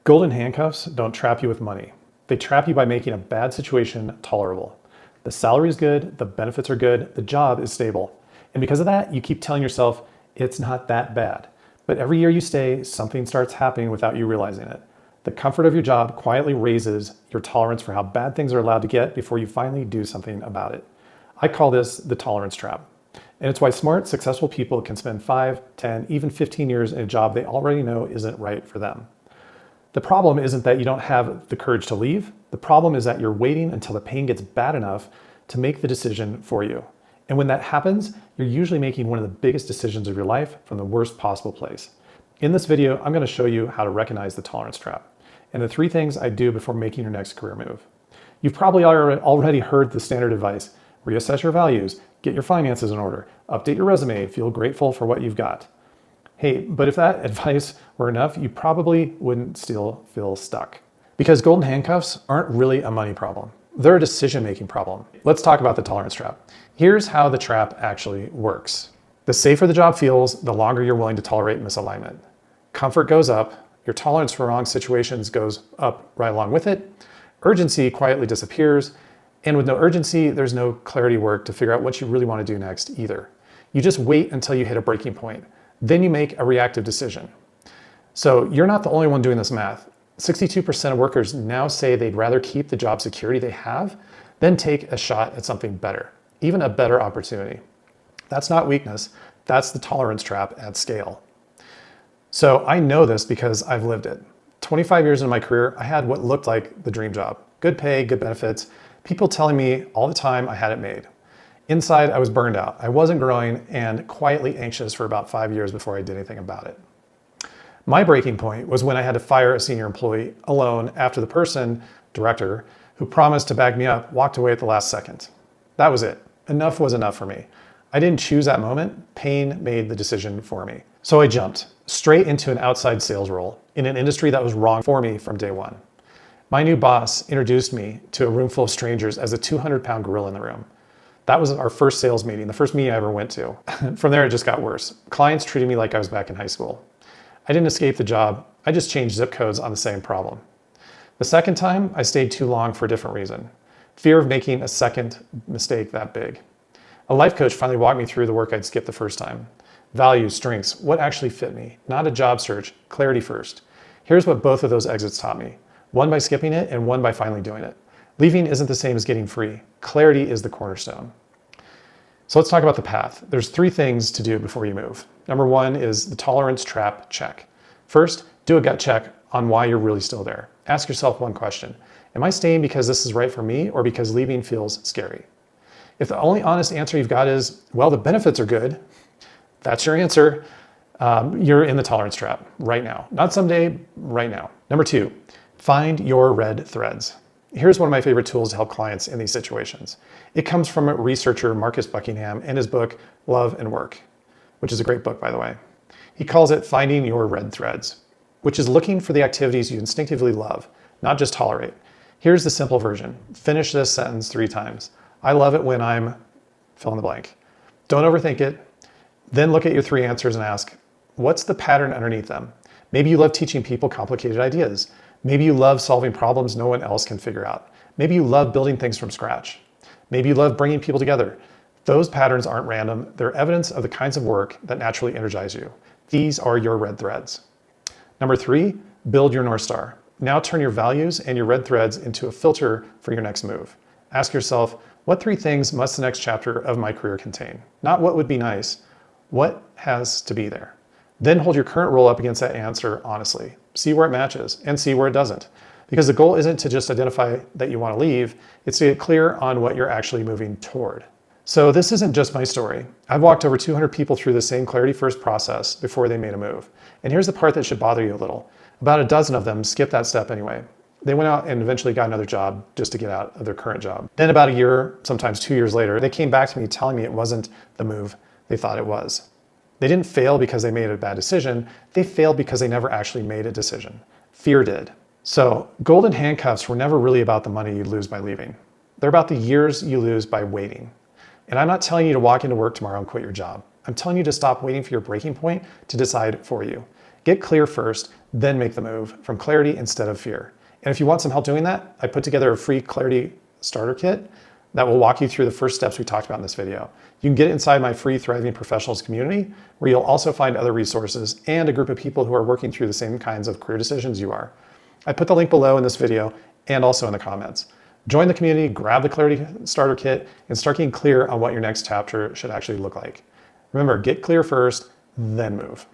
Golden handcuffs don't trap you with money. They trap you by making a bad situation tolerable. The salary is good, the benefits are good, the job is stable. And because of that, you keep telling yourself, it's not that bad. But every year you stay, something starts happening without you realizing it. The comfort of your job quietly raises your tolerance for how bad things are allowed to get before you finally do something about it. I call this the tolerance trap. And it's why smart, successful people can spend 5, 10, even 15 years in a job they already know isn't right for them. The problem isn't that you don't have the courage to leave. The problem is that you're waiting until the pain gets bad enough to make the decision for you. And when that happens, you're usually making one of the biggest decisions of your life from the worst possible place. In this video, I'm going to show you how to recognize the tolerance trap and the 3 things I do before making your next career move. You've probably already heard the standard advice: reassess your values, get your finances in order, update your resume, feel grateful for what you've got. Hey, but if that advice were enough, you probably wouldn't still feel stuck. Because golden handcuffs aren't really a money problem. They're a decision-making problem. Let's talk about the tolerance trap. Here's how the trap actually works. The safer the job feels, the longer you're willing to tolerate misalignment. Comfort goes up, your tolerance for wrong situations goes up right along with it. Urgency quietly disappears, and with no urgency, there's no clarity work to figure out what you really want to do next either. You just wait until you hit a breaking point. Then you make a reactive decision. So you're not the only one doing this math. 62% of workers now say they'd rather keep the job security they have than take a shot at something better, even a better opportunity. That's not weakness, that's the tolerance trap at scale. So I know this because I've lived it. 25 years into my career, I had what looked like the dream job. Good pay, good benefits, people telling me all the time I had it made. Inside, I was burned out. I wasn't growing and quietly anxious for about 5 years before I did anything about it. My breaking point was when I had to fire a senior employee alone after the director, who promised to back me up, walked away at the last second. That was it. Enough was enough for me. I didn't choose that moment. Pain made the decision for me. So I jumped straight into an outside sales role in an industry that was wrong for me from day one. My new boss introduced me to a room full of strangers as a 200-pound gorilla in the room. That was our first sales meeting, the first meeting I ever went to. From there, it just got worse. Clients treated me like I was back in high school. I didn't escape the job. I just changed zip codes on the same problem. The second time, I stayed too long for a different reason. Fear of making a second mistake that big. A life coach finally walked me through the work I'd skipped the first time. Values, strengths, what actually fit me, not a job search, clarity first. Here's what both of those exits taught me. One by skipping it and one by finally doing it. Leaving isn't the same as getting free. Clarity is the cornerstone. So let's talk about the path. There's 3 things to do before you move. Number 1 is the tolerance trap check. First, do a gut check on why you're really still there. Ask yourself one question. Am I staying because this is right for me or because leaving feels scary? If the only honest answer you've got is, well, the benefits are good, that's your answer, you're in the tolerance trap right now. Not someday, right now. Number 2, find your red threads. Here's one of my favorite tools to help clients in these situations. It comes from a researcher, Marcus Buckingham, in his book, Love and Work, which is a great book, by the way. He calls it finding your red threads, which is looking for the activities you instinctively love, not just tolerate. Here's the simple version. Finish this sentence 3 times. I love it when I'm fill in the blank. Don't overthink it. Then look at your 3 answers and ask, what's the pattern underneath them? Maybe you love teaching people complicated ideas. Maybe you love solving problems no one else can figure out. Maybe you love building things from scratch. Maybe you love bringing people together. Those patterns aren't random. They're evidence of the kinds of work that naturally energize you. These are your red threads. Number 3, build your North Star. Now turn your values and your red threads into a filter for your next move. Ask yourself, what 3 things must the next chapter of my career contain? Not what would be nice, what has to be there? Then hold your current role up against that answer honestly. See where it matches and see where it doesn't. Because the goal isn't to just identify that you want to leave, it's to get clear on what you're actually moving toward. So this isn't just my story. I've walked over 200 people through the same clarity first process before they made a move. And here's the part that should bother you a little. About a dozen of them skipped that step anyway. They went out and eventually got another job just to get out of their current job. Then about a year, sometimes 2 years later, they came back to me telling me it wasn't the move they thought it was. They didn't fail because they made a bad decision. They failed because they never actually made a decision. Fear did. So golden handcuffs were never really about the money you lose by leaving. They're about the years you lose by waiting. And I'm not telling you to walk into work tomorrow and quit your job. I'm telling you to stop waiting for your breaking point to decide for you. Get clear first, then make the move from clarity instead of fear. And if you want some help doing that, I put together a free clarity starter kit that will walk you through the first steps we talked about in this video. You can get it inside my free Thriving Professionals community, where you'll also find other resources and a group of people who are working through the same kinds of career decisions you are. I put the link below in this video and also in the comments. Join the community, grab the Clarity Starter Kit, and start getting clear on what your next chapter should actually look like. Remember, get clear first, then move.